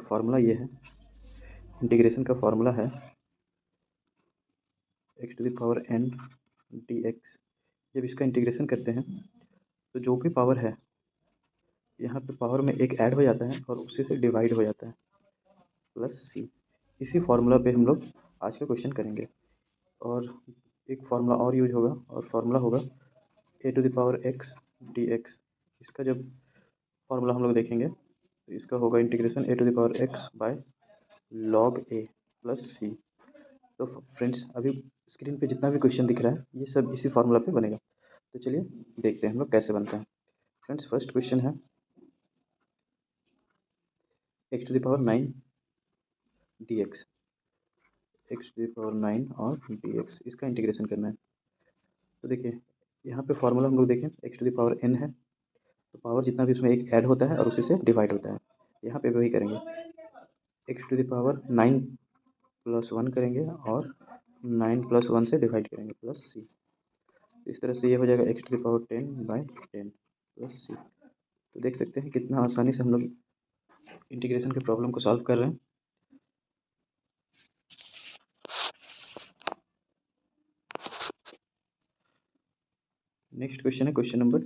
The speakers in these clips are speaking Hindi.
फार्मूला ये है, इंटीग्रेशन का फार्मूला है x⁴n dx। जब इसका इंटीग्रेशन करते हैं तो जो भी पावर है यहाँ पे पावर में एक ऐड हो जाता है और उसी से डिवाइड हो जाता है प्लस सी। इसी फार्मूला पे हम लोग आज का क्वेश्चन करेंगे। और एक फार्मूला और यूज होगा और फार्मूला होगा a⁴x dx। इसका जब फार्मूला हम लोग देखेंगे तो इसका होगा integration a⁴x by log a plus C. तो फ्रेंड्स अभी स्क्रीन पे जितना भी क्वेश्चन दिख रहा है ये सब इसी फार्मूला पे बनेगा। तो चलिए देखते हैं हम लोग कैसे बनता है। फ्रेंड्स फर्स्ट क्वेश्चन है x⁴9 dx, x⁴9 और dx इसका इंटीग्रेशन करना है। तो देखिए यहाँ पे फार्मूला हम लोग देखें x⁴n है तो पावर जितना भी उसमें एक ऐड होता है और उसी से डिवाइड होता है। यहाँ पे वही करेंगे x⁴9 प्लस 1 करेंगे और 9 प्लस 1 से डिवाइड करेंगे प्लस सी। इस तरह से ये हो जाएगा x⁴10/10 प्लस सी। तो देख सकते हैं कितना आसानी से हम लोग इंटीग्रेशन के प्रॉब्लम को सॉल्व कर रहे हैं। नेक्स्ट क्वेश्चन है क्वेश्चन नंबर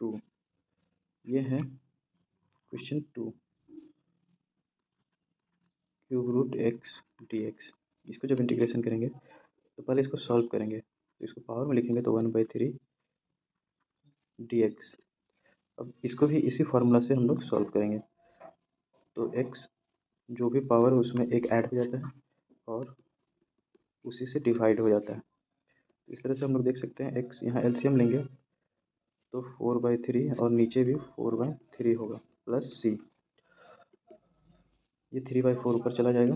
2। ये है question 2 cube root x dx। इसको जब इंटीग्रेशन करेंगे तो पहले इसको सॉल्व करेंगे तो इसको पावर में लिखेंगे तो 1/3 dx। अब इसको भी इसी फार्मूला से हम लोग सॉल्व करेंगे तो x जो भी पावर उसमें एक ऐड हो जाता है और उसी से डिवाइड हो जाता है। तो इस तरह से हम लोग देख सकते हैं x यहाँ एलसीएम लेंगे तो 4/3 और नीचे भी 4/3 होगा प्लस सी। ये 3/4 ऊपर चला जाएगा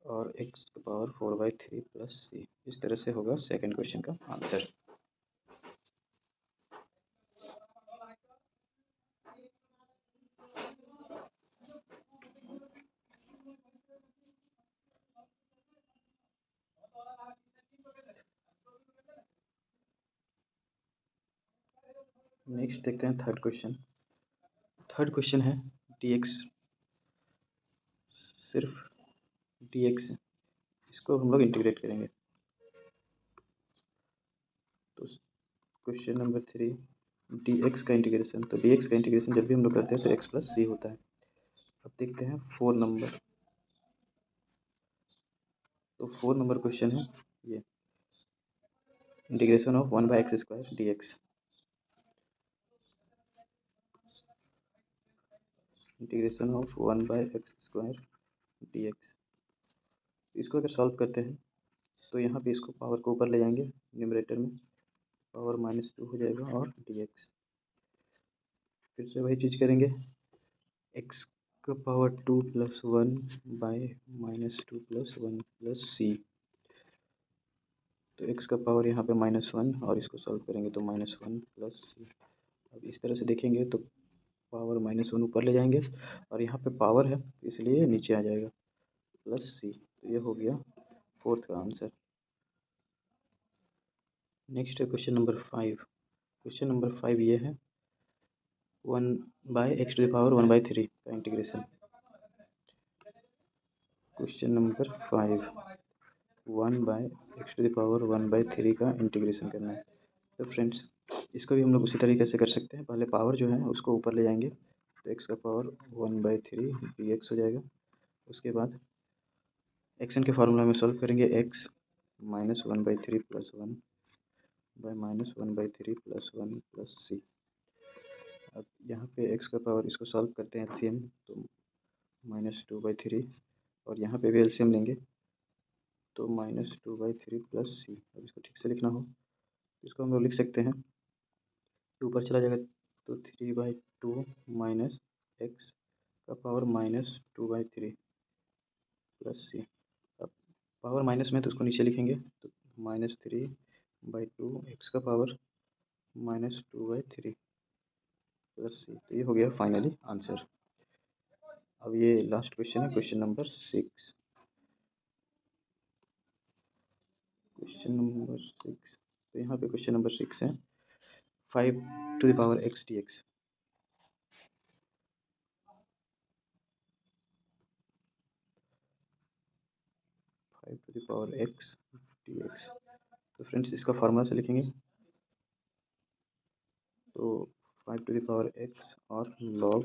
और x का पावर 4/3 प्लस सी। इस तरह से होगा सेकंड क्वेश्चन का आंसर। नेक्स्ट देखते हैं थर्ड क्वेश्चन। थर्ड क्वेश्चन है dx, सिर्फ dx है, इसको हम लोग इंटीग्रेट करेंगे। तो क्वेश्चन नंबर 3 dx का इंटीग्रेशन। तो dx का इंटीग्रेशन जब भी हम लोग करते हैं तो x प्लस सी होता है। अब देखते हैं 4 नंबर। तो 4 नंबर क्वेश्चन है ये integration of 1/x² dx। Integration of 1/x² dx। इसको अगर सॉल्व करते हैं तो यहाँ पे इसको पावर को ऊपर ले जाएंगे न्यूमरेटर में, पावर -2 हो जाएगा और dx। फिर से वही चीज़ करेंगे x का पावर 2 + 1 बाय -2 + 1 प्लस सी। तो x का पावर यहाँ पे -1 और इसको सॉल्व करेंगे तो -1 प्लस सी। अब इस तरह से देखेंगे तो पावर -1 ऊपर ले जाएंगे और यहाँ पे पावर है इसलिए नीचे आ जाएगा प्लस सी। तो ये हो गया फोर्थ का आंसर। नेक्स्ट है क्वेश्चन नंबर 5। क्वेश्चन नंबर 5 ये है 1/x⁴1/3 का इंटीग्रेशन। क्वेश्चन नंबर 5 1/x⁴1/3 का इंटीग्रेशन करना है। तो फ्रेंड्स इसको भी हम लोग उसी तरीके से कर सकते हैं। पहले पावर जो है उसको ऊपर ले जाएंगे तो x का पावर 1/3 dx हो जाएगा। उसके बाद एक्शन के फार्मूला में सॉल्व करेंगे x -1/3 + 1 बाय -1/3 + 1 प्लस सी। अब यहाँ पे x का पावर इसको सॉल्व करते हैं एलसीएम तो -2/3 और यहाँ पे भी एलसीएम लेंगे तो -2/3 प्लस सी। अब इसको ठीक से लिखना हो तो इसको हम लोग लिख सकते हैं ऊपर चला जाएगा तो 3/2 माइनस x का पावर -2/3 प्लस सी। अब पावर माइनस में तो उसको नीचे लिखेंगे तो -3/2 x का पावर -2/3 प्लस सी। तो ये हो गया फाइनली आंसर। अब ये लास्ट क्वेश्चन है क्वेश्चन नंबर 6। क्वेश्चन नंबर 6 तो यहाँ पे क्वेश्चन नंबर 6 है 5⁴x dx। x dx। तो फ्रेंड्स इसका फार्मूला से लिखेंगे तो 5x और लॉग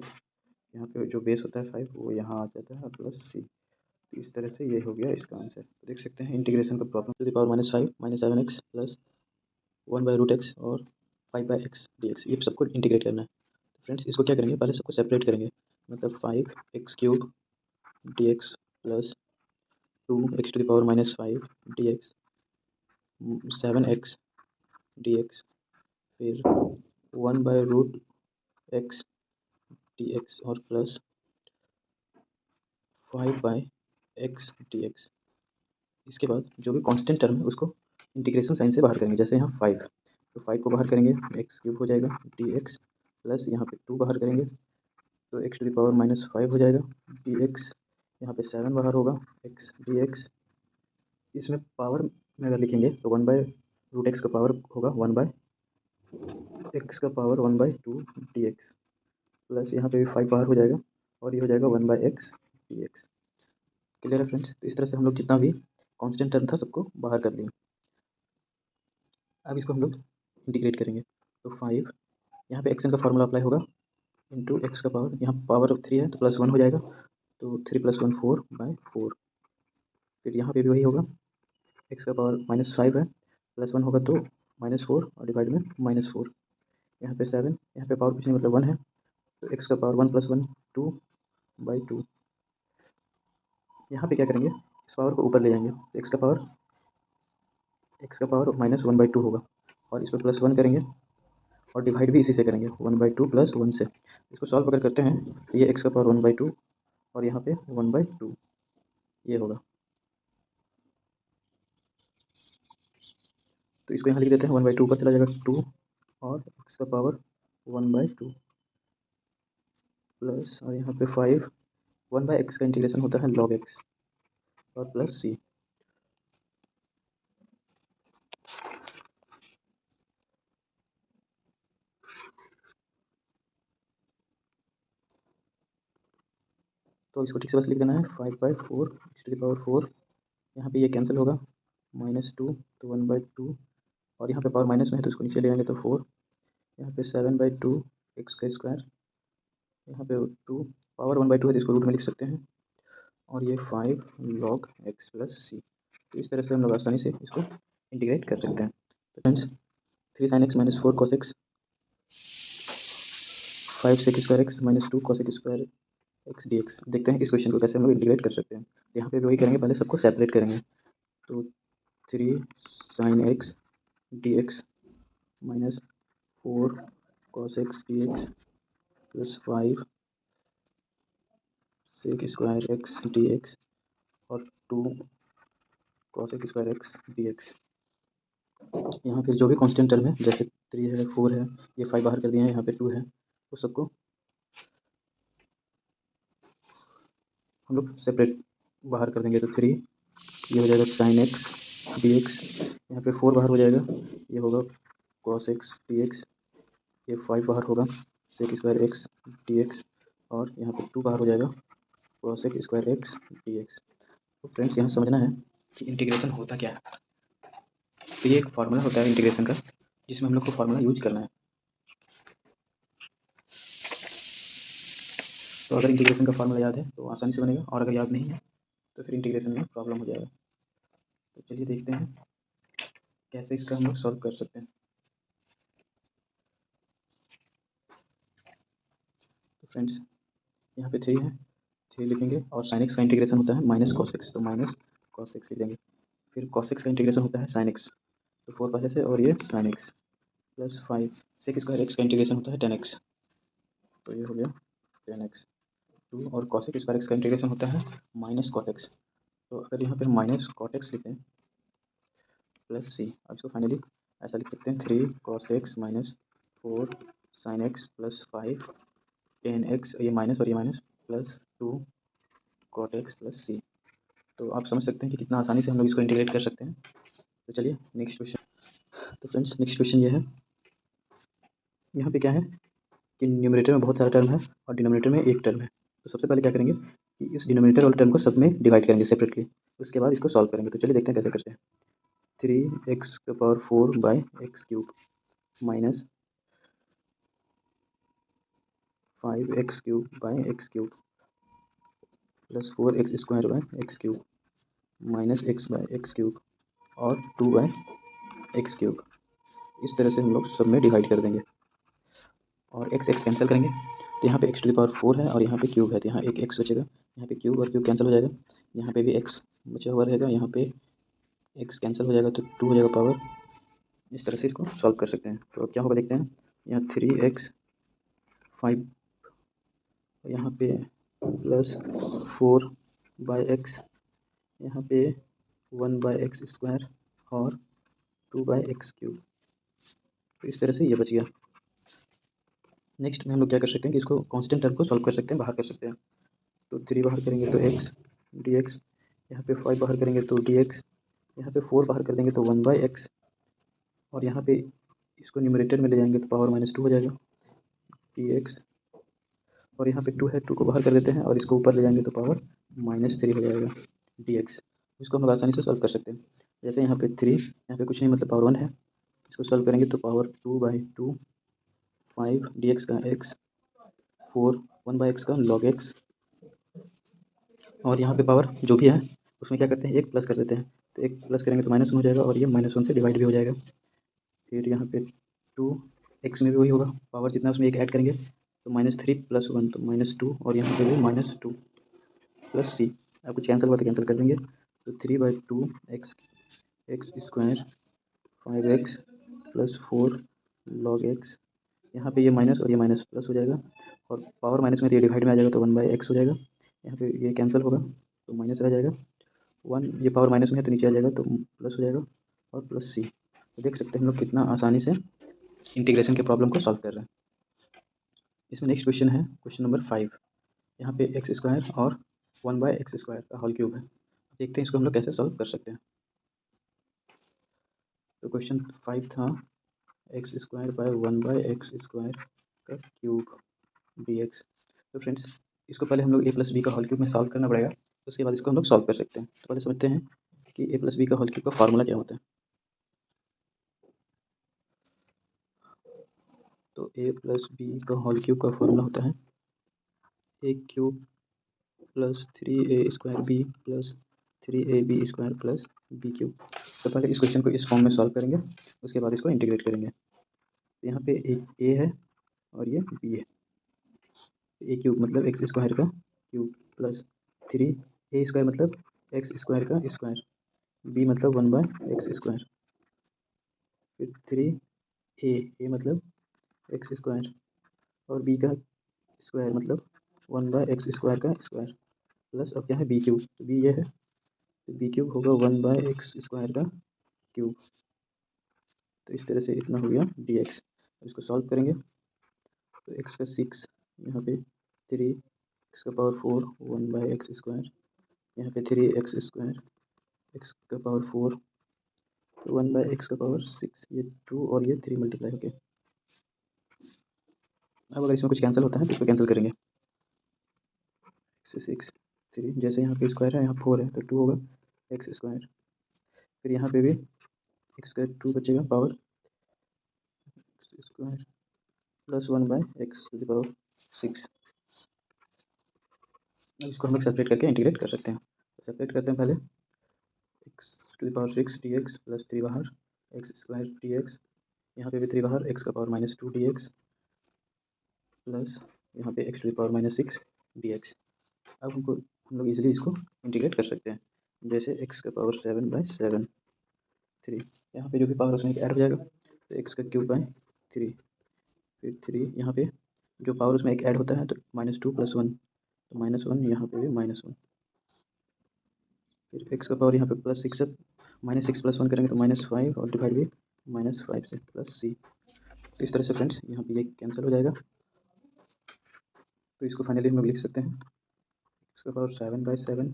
यहाँ पे जो बेस होता है 5 वो यहाँ आ जाता है प्लस सी। तो इस तरह से ये हो गया इसका आंसर। तो देख सकते हैं इंटीग्रेशन का problem to the power -5 -7x plus 1/√x और 5/x dx ये सबको इंटीग्रेट करना है। तो फ्रेंड्स इसको क्या करेंगे, पहले सबको सेपरेट करेंगे, मतलब 5x³ dx plus 2x⁻⁻5 dx 7x dx फिर 1/√x dx और प्लस 5/x dx। इसके बाद जो भी कांस्टेंट टर्म है उसको इंटीग्रेशन साइन से बाहर करेंगे। जैसे यहाँ 5 तो 5 को बाहर करेंगे x³ हो जाएगा dx प्लस यहाँ पे 2 बाहर करेंगे तो x⁻⁻5 हो जाएगा dx। यहाँ पे 7 बाहर होगा x dx। इसमें पावर में अगर लिखेंगे तो 1/√x का पावर होगा 1/x का पावर 1/2 dx प्लस यहाँ पे भी 5 बाहर हो जाएगा और ये हो जाएगा 1/x dx। क्लियर है फ्रेंड्स। तो इस तरह से हम लोग जितना भी कांस्टेंट टर्म था सबको बाहर कर दिए। अब इसको हम लोग इंटीग्रेट करेंगे तो 5 यहाँ पे एक्सन का फार्मूला अप्लाई होगा इंटू एक्स का पावर, यहाँ पावर 3 है तो +1 हो जाएगा तो 3 + 1 4/4। फिर यहाँ पे भी वही होगा, एक्स का पावर -5 है +1 होगा तो -4 और डिवाइड में -4। यहाँ पे 7, यहाँ पे पावर कुछ नहीं मतलब 1 है तो एक्स का पावर 1 + 1 2/2। यहाँ पे क्या करेंगे, इस पावर को ऊपर ले जाएंगे तो एक्स का पावर -1/2 होगा और इस पर +1 करेंगे और डिवाइड भी इसी से करेंगे 1/2 + 1 से। इसको सॉल्व अगर करते हैं तो ये एक्स का पावर 1/2 और यहाँ पे 1/2 ये होगा। तो इसको यहाँ लिख देते हैं 1/2 ऊपर चला जाएगा 2 और एक्स का पावर 1/2 प्लस और यहाँ पे 5 1/x का इंटीग्रेशन होता है log x और प्लस c। तो इसको ठीक से बस लिख देना है 5/4 x⁴। यहाँ पे ये कैंसिल होगा -2 तो 1/2 और यहाँ पे पावर माइनस में है तो इसको नीचे ले आएंगे तो 4। यहाँ पे 7/2 x², यहाँ पे 2 पावर 1/2 है तो इसको रूट में लिख सकते हैं और ये 5 log x + c। तो इस तरह से हम लोग आसानी से इसको इंटीग्रेट कर सकते हैं। तो friends 3 sin x - 4 cos x 5 sec² x - 2 cos x² x dx। देखते हैं कि इस क्वेश्चन को कैसे हम लोग इंटीग्रेट कर सकते हैं। यहाँ पे भी वही करेंगे, पहले सबको सेपरेट करेंगे तो 3 sin x dx -4 cos x dx plus 5 sec² x dx और 2 cos x² x dx। यहाँ फिर जो भी कांस्टेंट टर्म है जैसे 3 है 4 है, ये 5 बाहर कर दिए हैं, यहाँ पे 2 है, उस सबको हम लोग सेपरेट बाहर कर देंगे तो 3 ये हो जाएगा sin x dx, यहाँ पे 4 बाहर हो जाएगा, ये होगा cos x dx, ये 5 बाहर होगा sec² x dx और यहाँ पे 2 बाहर हो जाएगा cos x² dx। तो फ्रेंड्स यहाँ समझना है कि इंटीग्रेशन होता क्या है। तो ये एक फार्मूला होता है इंटीग्रेशन का जिसमें हम लोग को फार्मूला यूज करना है। तो अगर इंटीग्रेशन का फार्मूला याद है तो आसानी से बनेगा और अगर याद नहीं है तो फिर इंटीग्रेशन में प्रॉब्लम हो जाएगा। तो चलिए देखते हैं कैसे इसका हम लोग सॉल्व कर सकते हैं। तो फ्रेंड्स यहाँ पे 3 है, 3 लिखेंगे और sin x का इंटीग्रेशन होता है -cos x तो -cos x लिख देंगे। फिर cos x का इंटीग्रेशन होता है sin x तो 4 पहले से और ये sin x plus 5 sec² x का इंटीग्रेशन होता है tan x तो ये हो गया tan x 2 और cos x² का इंटीग्रेशन होता है -cot x। तो अगर यहाँ पे -cot x लिखें प्लस सी, अब इसको फाइनली ऐसा लिख सकते हैं 3 cos x -4 sin x plus 5 tan x, ये माइनस और ये minus plus 2 cot x plus C. तो आप समझ सकते हैं कि कितना आसानी से हम लोग इसको इंटीग्रेट कर सकते हैं। तो चलिए नेक्स्ट क्वेश्चन। तो फ्रेंड्स नेक्स्ट क्वेश्चन ये है, यहाँ पे क्या है कि न्यूमरेटर में बहुत सारा टर्म है और डिनोमिनेटर में एक टर्म है। तो सबसे पहले क्या करेंगे कि इस डिनोमिनेटर वाले टर्म को सब में डिवाइड करेंगे सेपरेटली। उसके बाद इसको सॉल्व करेंगे। तो चलिए देखते हैं कैसे करते हैं। 3x⁴ by x cube minus 5x³ by x cube plus 4x² by x cube minus x by x cube और 2 बाई एक्स क्यूब। इस तरह से हम लोग सब में डिवाइड कर देंगे और x कैंसिल करेंगे। तो यहाँ पे x⁴ है और यहाँ पे क्यूब है, तो यहाँ एक x बचेगा, यहाँ पे क्यूब और क्यूब कैंसिल हो जाएगा, यहाँ पे भी x बचा हुआ रहेगा, यहाँ पे x कैंसिल हो जाएगा तो 2 हो जाएगा पावर। इस तरह से इसको सॉल्व कर सकते हैं। तो क्या होगा देखते हैं। यहाँ 3x 5 यहाँ पे प्लस 4 बाई एक्स, यहाँ पे 1/x² और 2/x³। तो इस तरह से ये बच गया। नेक्स्ट में हम लोग क्या कर सकते हैं कि इसको कांस्टेंट टर्म को सॉल्व कर सकते हैं, बाहर कर सकते हैं। तो 3 बाहर करेंगे तो x dx, यहाँ पे 5 बाहर करेंगे तो dx, यहाँ पे 4 बाहर कर देंगे तो 1/x और यहाँ पे इसको न्यूमरेटर में ले जाएंगे तो पावर -2 हो जाएगा dx और यहाँ पे 2 है, 2 को बाहर कर देते हैं और इसको ऊपर ले जाएंगे तो पावर -3 हो जाएगा dx। इसको हम लोग आसानी से सॉल्व कर सकते हैं। जैसे यहाँ पे 3, यहाँ पे कुछ नहीं मतलब पावर 1 है, इसको सॉल्व करेंगे तो पावर 2/2 5 dx का x 4 1/x का log x और यहाँ पे पावर जो भी है उसमें क्या करते हैं एक प्लस कर देते हैं, तो एक प्लस करेंगे तो -1 हो जाएगा और ये -1 से डिवाइड भी हो जाएगा। फिर यहाँ पे 2 x में भी वही होगा, पावर जितना उसमें एक ऐड करेंगे तो -3 + 1 तो -2 और यहाँ पे भी -2 प्लस c। अब कुछ कैंसिल हुआ तो कैंसिल कर देंगे तो 3/2 x² 5x + 4 log x, यहाँ पे ये माइनस और ये माइनस प्लस हो जाएगा और पावर माइनस में तो ये डिवाइड में आ जाएगा तो 1/x हो जाएगा। यहाँ पे ये कैंसिल होगा तो माइनस रह जाएगा 1, ये पावर माइनस में है तो नीचे आ जाएगा तो प्लस हो जाएगा और प्लस c। तो देख सकते हैं हम लोग कितना आसानी से इंटीग्रेशन के प्रॉब्लम को सॉल्व कर रहे हैं। इसमें नेक्स्ट क्वेश्चन है क्वेश्चन नंबर 5। यहाँ पे x² और 1/x² का होल क्यूब है। देखते हैं इसको हम लोग कैसे सॉल्व कर सकते हैं। तो क्वेश्चन 5 था x² बाय 1/x² का क्यूब dx। तो फ्रेंड्स इसको पहले हम लोग a + b का होल क्यूब में सॉल्व करना पड़ेगा, उसके बाद इसको हम लोग सॉल्व कर सकते हैं। तो पहले समझते हैं कि a + b का होल क्यूब का फार्मूला क्या होता है। तो a + b का होल क्यूब का फार्मूला होता है a³ + 3a² b + 3ab² + b³। तो पहले इस क्वेश्चन को इस फॉर्म में सॉल्व करेंगे, उसके बाद इसको इंटीग्रेट करेंगे। तो यहाँ पे एक a है और ये b है। a³ मतलब x² का क्यूब प्लस 3a² मतलब x² का स्क्वायर, b मतलब 1/x², फिर 3a मतलब x² और b का स्क्वायर मतलब 1/x² का स्क्वायर प्लस अब क्या है b³ तो b ये है तो b³ होगा 1/x² का क्यूब। तो इस तरह से इतना हो गया dx। इसको सॉल्व करेंगे तो x का 6, यहाँ पे 3x⁴ 1/x², यहाँ पे 3x², x⁴ तो 1/x6, ये 2 और ये 3 मल्टीप्लाई होके। अब अगर इसमें कुछ कैंसिल होता है तो इसको कैंसिल करेंगे। x 6 3, जैसे यहाँ पे स्क्वायर है यहाँ 4 है तो 2 होगा x²। फिर यहाँ पे भी x² 2 बचेगा पावर x² प्लस 1/x6। अब इसको हम लोग सेपरेट करके इंटीग्रेट कर सकते हैं। तो सेपरेट करते हैं पहले x⁶ dx प्लस 3 बाहर x² dx, यहाँ पे भी 3 बाहर x⁻² dx प्लस यहाँ पे x⁻6 dx। अब हम लोग इजीली इसको इंटीग्रेट कर सकते हैं। जैसे x�7/7 3, यहाँ पे जो भी पावर उसमें ऐड हो जाएगा तो x³ 3, फिर 3 यहाँ पे जो पावर उसमें एक ऐड होता है तो -2 + 1 तो -1, यहाँ पे भी -1, फिर x का पावर यहाँ पे +6 है, -6 + 1 करेंगे तो -5 और डिवाइड भी -5 से प्लस c। तो इस तरह से फ्रेंड्स यहाँ पे ये कैंसिल हो जाएगा। तो इसको फाइनली हम लोग लिख सकते हैं x⁻7/7,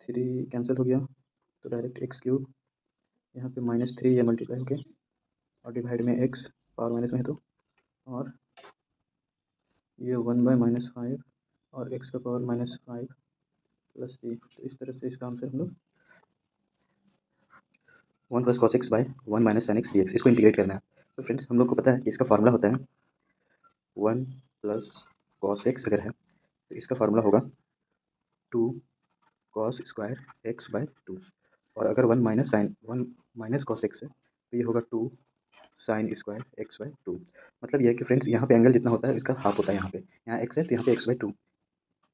3 कैंसिल हो गया तो डायरेक्ट x³ यहाँ पे -3 या मल्टीप्लाई होके और डिवाइड में x पावर माइनस में है तो, और ये 1/-5 और x⁻5 प्लस सी। तो इस तरह से इसका आंसर हम लोग 1 plus cos x by 1 minus sine x d x, इसको इंटीग्रेट करना है। तो फ्रेंड्स हम लोग को पता है कि इसका फार्मूला होता है 1 प्लस कॉस एक्स अगर है तो इसका फार्मूला होगा 2 कॉस स्क्वायर एक्स बाय 2, और अगर 1 माइनस कॉस एक्स है तो ये होगा 2 साइन स्क्वायर एक्स बाय 2। मतलब ये है कि फ्रेंड्स यहाँ पे एंगल जितना होता है इसका हाफ होता है, यहाँ एक्स है तो यहाँ पे एक्स बाय 2,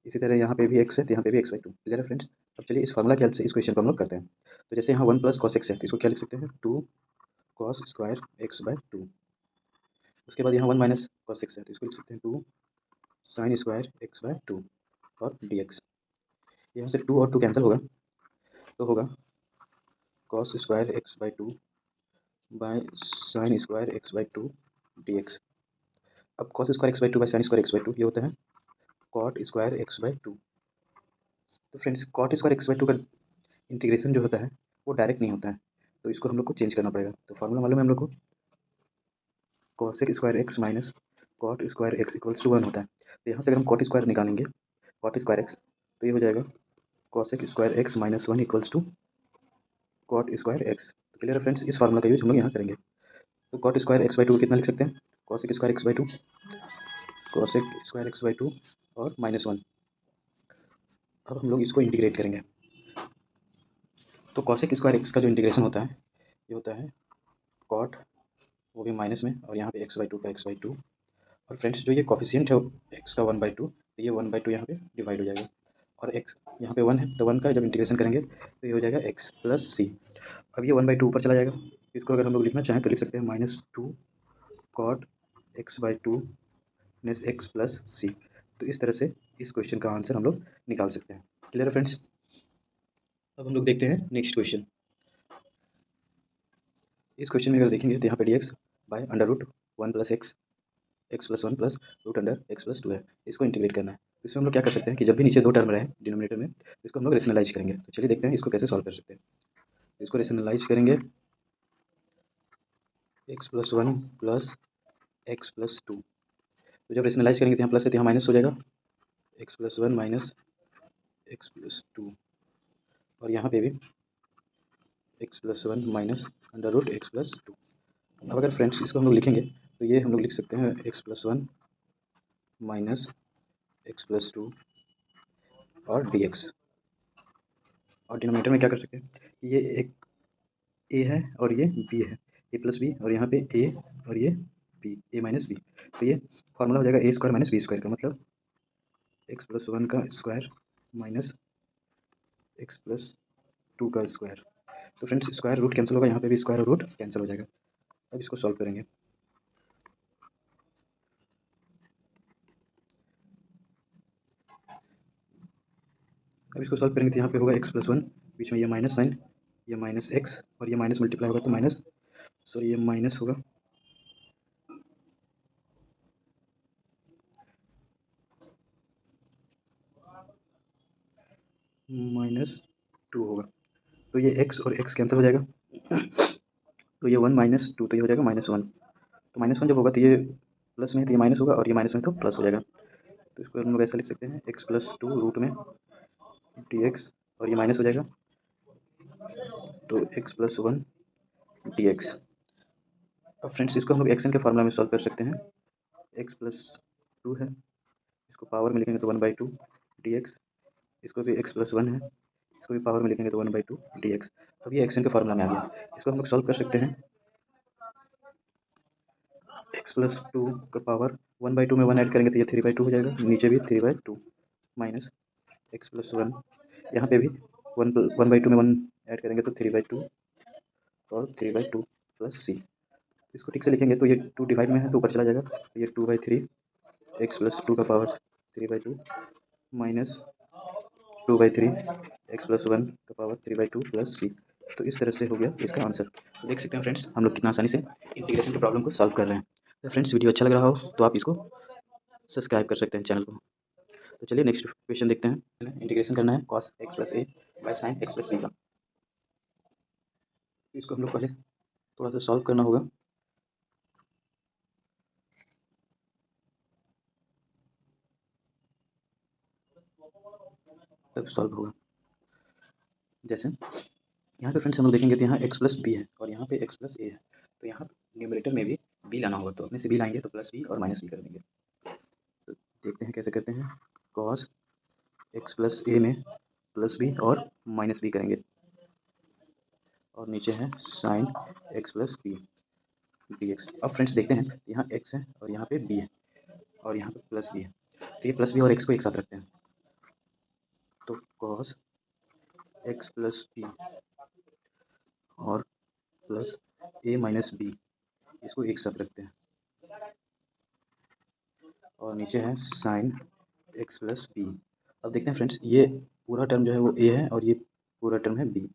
इसी तरह यहाँ पे भी एक्स है तो यहाँ पे भी एक्स बाई 2। क्लियर है फ्रेंड्स। अब चलिए इस फार्मूला की हेल्प से इस क्वेश्चन को हम लोग करते हैं। तो जैसे यहाँ 1 प्लस कॉस एक्स है तो इसको क्या लिख सकते हैं 2 कॉस स्क्वायर एक्स बाय 2। उसके बाद यहाँ 1 माइनस कॉस एक्स है तो इसको लिख सकते हैं 2 साइन स्क्वायर एक्स बाय 2 और डी एक्स। यहाँ से 2 और 2 कैंसिल होगा तो होगा cos square x by 2 by sine square x by 2 d x. अब cos square x by 2 by sine square x by 2 ये होता है कॉट स्क्वायर एक्स बाय 2। तो friends cot square x by 2 का इंटीग्रेशन जो होता है वो डायरेक्ट नहीं होता है, तो इसको हम लोग को चेंज करना पड़ेगा। तो फार्मूला मालूम है हम लोग को cosec square x minus cot square x equals to 1 होता है। तो यहाँ से अगर हम कॉट स्क्वायर निकालेंगे कॉट स्क्वायर एक्स तो ये हो जाएगा cosec square x minus 1 equals to cot square x. तो क्लियर है फ्रेंड्स, इस फार्मूला का यूज हम लोग यहाँ करेंगे। तो कॉट स्क्वायर एक्स बाई 2 कितना लिख सकते हैं cosec square x by 2, cosec square x by 2 और -1। अब हम लोग इसको इंटीग्रेट करेंगे। तो कॉसेक स्क्वायर एक्स का जो इंटीग्रेशन होता है ये होता है कॉट, वो भी माइनस में, और यहाँ पे एक्स बाई 2 का एक्स बाई 2। और फ्रेंड्स जो ये कॉफिशिएंट है एक्स का 1/2 तो ये 1/2 यहाँ पे डिवाइड हो जाएगा, और एक्स यहाँ पे 1 है तो 1 का जब इंटीग्रेशन करेंगे तो ये हो जाएगा एक्स प्लस सी। अब ये 1/2 ऊपर चला जाएगा, इसको अगर हम लोग लिखना चाहें तो लिख सकते हैं -2 cot x by 2 minus x plus C. तो इस तरह से इस क्वेश्चन का आंसर हम लोग निकाल सकते हैं। क्लियर है फ्रेंड्स। अब हम लोग देखते हैं नेक्स्ट क्वेश्चन। इस क्वेश्चन में अगर देखेंगे तो यहाँ पे d x by under root 1 plus x x plus 1 plus root under x plus 2 है, इसको इंटीग्रेट करना है। तो इसमें हम लोग क्या कर सकते हैं कि जब भी नीचे 2 टर्म रहे डिनोमिनेटर में तो इसको हम लोग रेशनलाइज करेंगे। तो चलिए देखते हैं इसको कैसे सॉल्व कर सकते हैं। इसको रेशनलाइज करेंगे x plus 1 plus x plus 2। तो जब रेशनलाइज करेंगे तो यहाँ प्लस है तो यहाँ माइनस हो जाएगा x plus 1 minus x plus 2, और यहाँ पे भी x plus 1 minus under root x plus 2। अब अगर फ्रेंड्स इसको हम लोग लिखेंगे तो ये हम लोग लिख सकते हैं x plus 1 minus x plus 2 और डी एक्स। और डिनोमिनेटर में क्या कर सकते हैं, ये एक ए है और ये बी है, ए प्लस बी, और यहाँ पे ए और ये बी, ए माइनस बी। तो ये फार्मूला हो जाएगा ए स्क्वायर माइनस बी स्क्वायर का, मतलब एक्स प्लस 1 का स्क्वायर माइनस एक्स प्लस 2 का स्क्वायर। तो फ्रेंड्स स्क्वायर रूट कैंसिल होगा, यहाँ पे भी स्क्वायर रूट कैंसिल हो जाएगा। अब इसको सॉल्व करेंगे। अब इसको सॉल्व करेंगे तो यहाँ पे होगा एक्स प्लस 1, बीच में ये माइनस साइन, ये माइनस एक्स, और ये माइनस मल्टीप्लाई होगा तो माइनस, सॉरी ये माइनस होगा -2 होगा। तो ये x और x कैंसिल हो जाएगा, तो ये 1 -2 तो ये हो जाएगा -1। तो -1 जब होगा तो ये प्लस में है तो ये माइनस होगा, और ये माइनस में तो प्लस हो जाएगा। तो इसको हम लोग ऐसा लिख सकते हैं x प्लस 2 रूट में डी एक्स, और ये माइनस हो जाएगा तो x प्लस 1 डी एक्स। अब फ्रेंड्स इसको हम लोग एक्सन के फार्मूला में सॉल्व कर सकते हैं। x प्लस 2 है, इसको पावर में लिखेंगे तो 1/2 डी एक्स, इसको भी x प्लस 1 है, इसको भी पावर में लिखेंगे तो 1/2 डी एक्स। अब ये एक्सन के फार्मूला में आ गया, इसको हम लोग सॉल्व कर सकते हैं। एक्स प्लस 2 का पावर 1/2 में 1 ऐड करेंगे तो ये 3/2 हो जाएगा, नीचे भी 3/2 माइनस एक्स प्लस 1, यहाँ पे भी 1/2 में 1 ऐड करेंगे तो 3/2 और 3/2 प्लस सी। इसको ठीक से लिखेंगे तो ये 2 डिवाइड में है तो ऊपर चला जाएगा, तो ये 2/3 एक्स प्लस 2 का पावर 3/2 माइनस 2/3 एक्स प्लस 1 का पावर 3/2 प्लस सी। तो इस तरह से हो गया इसका आंसर। तो देख सकते हैं फ्रेंड्स हम लोग कितना आसानी से इंटीग्रेशन की प्रॉब्लम को सॉल्व कर रहे हैं। तो फ्रेंड्स वीडियो अच्छा लग रहा हो तो आप इसको सब्सक्राइब कर सकते हैं चैनल को। तो चलिए नेक्स्ट क्वेश्चन देखते हैं। इंटीग्रेशन करना है cos x plus a by sine x plus b का। इसको हम लोग पहले थोड़ा सा सॉल्व करना होगा। तब सॉल्व होगा। जैसे यहाँ पे फ्रेंड्स हम लोग देखेंगे तो यहाँ x प्लस बी है और यहाँ पे x प्लस ए है, तो यहाँ न्यूमरेटर में भी b लाना होगा, तो अपने से b लाएंगे तो प्लस b और माइनस b कर देंगे। तो देखते हैं कैसे करते हैं। कॉस x प्लस ए में प्लस b और माइनस b करेंगे, और नीचे है sine x plus b d x. अब फ्रेंड्स देखते हैं, यहाँ x है और यहाँ पे b है और यहाँ पे प्लस b है, तो ये प्लस b और x को एक साथ रखते हैं, तो कॉस x प्लस बी और प्लस ए माइनस बी, इसको एक साथ रखते हैं, और नीचे है साइन x प्लस बी। अब देखते हैं फ्रेंड्स, ये पूरा टर्म जो है वो a है और ये पूरा टर्म है b,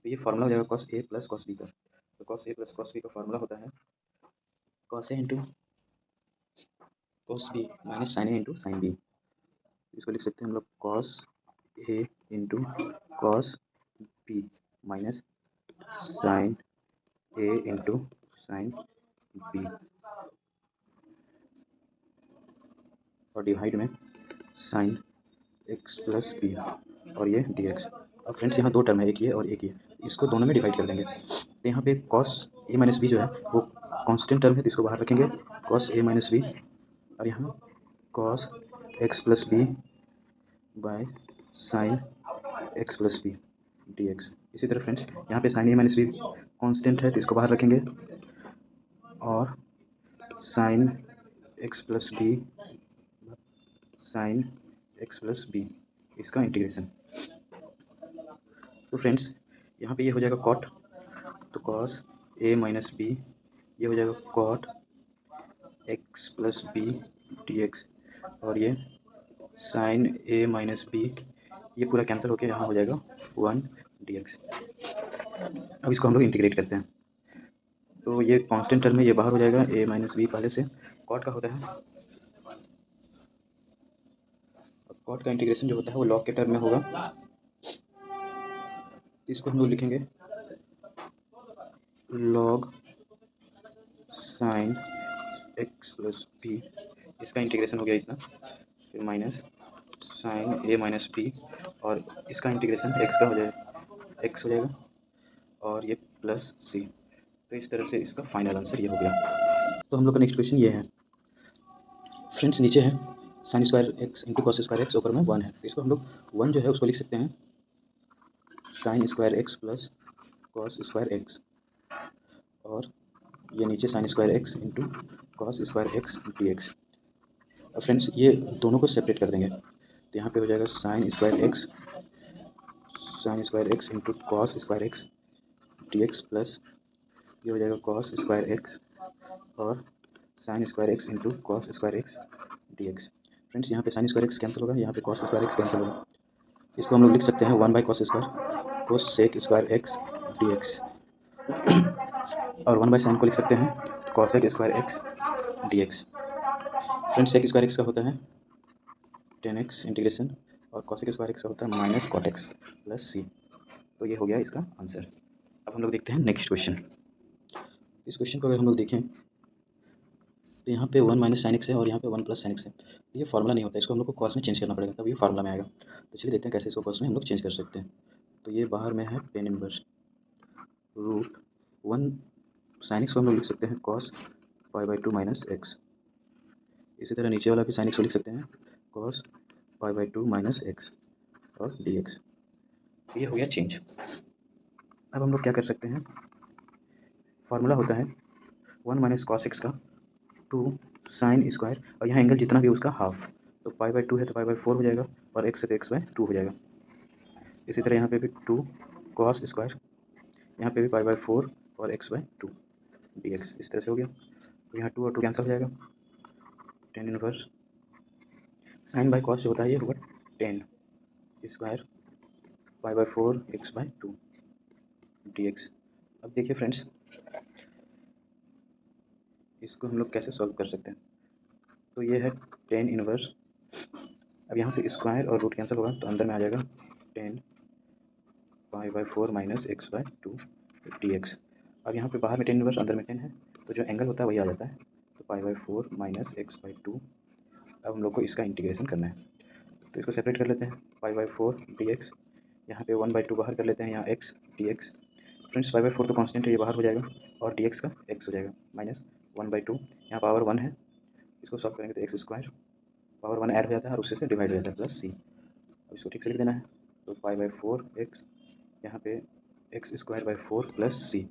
तो ये फार्मूला हो जाएगा cos a plus cos b का। तो cos a plus cos b का फार्मूला होता है cos a into cos b minus sine a into sine b। इसको लिख सकते हैं हम लोग cos a into cos b minus sine a into sine b, और डिवाइड में साइन x प्लस बी और ये डी एक्स। अब फ्रेंड्स यहाँ दो टर्म है, एक ये और एक ये, इसको दोनों में डिवाइड कर देंगे, तो यहाँ पे कॉस ए माइनस बी जो है वो कांस्टेंट टर्म है, तो इसको बाहर रखेंगे कॉस ए माइनस बी, और यहाँ cos x plus b by sine x plus b d x. इसी तरह फ्रेंड्स यहाँ पे sine a minus b constant है, तो इसको बाहर रखेंगे, और sine x plus b sine x plus b, इसका इंटीग्रेशन। तो फ्रेंड्स यहाँ पे ये हो जाएगा कॉट, तो कॉस ए माइनस बी, ये हो जाएगा cot x plus b d x, और ये साइन ए माइनस बी, ये पूरा कैंसिल होकर यहाँ हो जाएगा 1 डी एक्स। अब इसको हम लोग इंटीग्रेट करते हैं, तो ये कांस्टेंट टर्म में ये बाहर हो जाएगा, ए माइनस बी पहले से। कॉट का होता है, कॉट का इंटीग्रेशन जो होता है वो लॉग के टर्म में होगा, इसको हम लोग लिखेंगे log sine x plus b, इसका इंटीग्रेशन हो गया इतना, फिर minus sine a minus b, और इसका इंटीग्रेशन एक्स का हो जाएगा, एक्स हो जाएगा, और ये प्लस सी। तो इस तरह से इसका फाइनल आंसर ये हो गया। तो हम लोग का नेक्स्ट क्वेश्चन ये है फ्रेंड्स, नीचे है sign square x into cos square x, ऊपर में 1 है, तो इसको हम लोग 1 जो है उसको लिख सकते हैं sign square x plus cos square x, और ये नीचे sign square x into cos square x d x. अब फ्रेंड्स ये दोनों को सेपरेट कर देंगे, तो यहाँ पे हो जाएगा sign square x into cos square x d x, plus ये हो जाएगा कॉस स्क्वायर एक्स और sign square x into cos square x d x. Friends यहाँ पे साइन स्क्वायर एक्स कैंसिल होगा, यहाँ पे कॉस स्क्वायर एक्स कैंसिल होगा, इसको हम लोग लिख सकते हैं 1 by cos square cosec square x d x, और 1 बाई साइन को लिख सकते हैं cosec square x d x. Friends sec square x का होता है 10x इंटीग्रेशन, और कॉसेक स्क्वायर एक्स का होता है minus cot x plus C. तो ये हो गया इसका आंसर। अब हम लोग देखते हैं नेक्स्ट क्वेश्चन। इस क्वेश्चन को अगर हम लोग देखें तो यहाँ पे 1 माइनस साइन एक्स है और यहाँ पे 1 प्लस साइन एक्स है, तो ये फार्मूला नहीं होता, इसको हम लोग को कॉस में चेंज करना पड़ेगा, तब ये फार्मूला में आएगा। तो चलिए देखते हैं कैसे इसको कॉस में हम लोग चेंज कर सकते हैं। तो ये बाहर में है tan inverse root 1 sine x को हम लोग लिख सकते हैं cos pi by 2 minus x, इसी तरह नीचे वाला भी साइन एक्स को लिख सकते हैं cos pi by 2 minus x और डी एक्स। ये हो गया चेंज। अब हम लोग क्या कर सकते हैं, फार्मूला होता है 1 माइनस कॉस एक्स का 2 साइन स्क्वायर, और यहाँ एंगल जितना भी उसका हाफ, तो पाई बाई 2 है तो पाई बाई 4 हो जाएगा, और एक्स है तो एक्स बाई 2 हो जाएगा। इसी तरह यहाँ पे भी 2 कॉस स्क्वायर, यहाँ पे भी पाई बाई 4 और एक्स बाई 2 डी एक्स, इस तरह से हो गया। तो यहाँ 2 और 2 कैंसिल हो जाएगा, tan inverse sine by cos जो होता है ये होगा 10 square pi by 4 x by 2 d x. अब देखिए फ्रेंड्स इसको हम लोग कैसे सॉल्व कर सकते हैं। तो ये है 10 इनवर्स, अब यहाँ से स्क्वायर और रूट कैंसिल होगा तो अंदर में आ जाएगा 10 pi by 4 minus x by 2 d x. अब यहाँ पे बाहर में 10 इनवर्स, अंदर में 10 है, तो जो एंगल होता है वही आ जाता है, तो pi by 4 minus x by 2। अब हम लोग को इसका इंटीग्रेशन करना है, तो इसको सेपरेट कर लेते हैं। 5/4 dx, यहाँ पे 1/2 बाहर कर लेते हैं, यहाँ x dx। फ्रेंड्स 5/4 तो कांस्टेंट है, ये बाहर हो जाएगा और dx का x हो जाएगा माइनस 1/2, यहाँ पावर 1 है, इसको सॉल्व करेंगे तो एक्स स्क्वायर पावर 1 ऐड हो जाता है और उससे से डिवाइड हो जाता है प्लस सी। अब इसको ठीक से लिख देना है, तो 5/4 x, यहाँ पे x²/4 प्लस सी,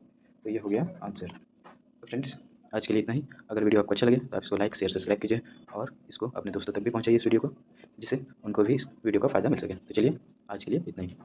तो ये हो गया आंसर। तो फ्रेंड्स आज के लिए इतना ही। अगर वीडियो आपको अच्छा लगे तो आप इसको लाइक शेयर सब्सक्राइब कीजिए और इसको अपने दोस्तों तक भी पहुंचाइए इस वीडियो को, जिससे उनको भी इस वीडियो का फ़ायदा मिल सके। तो चलिए आज के लिए इतना ही।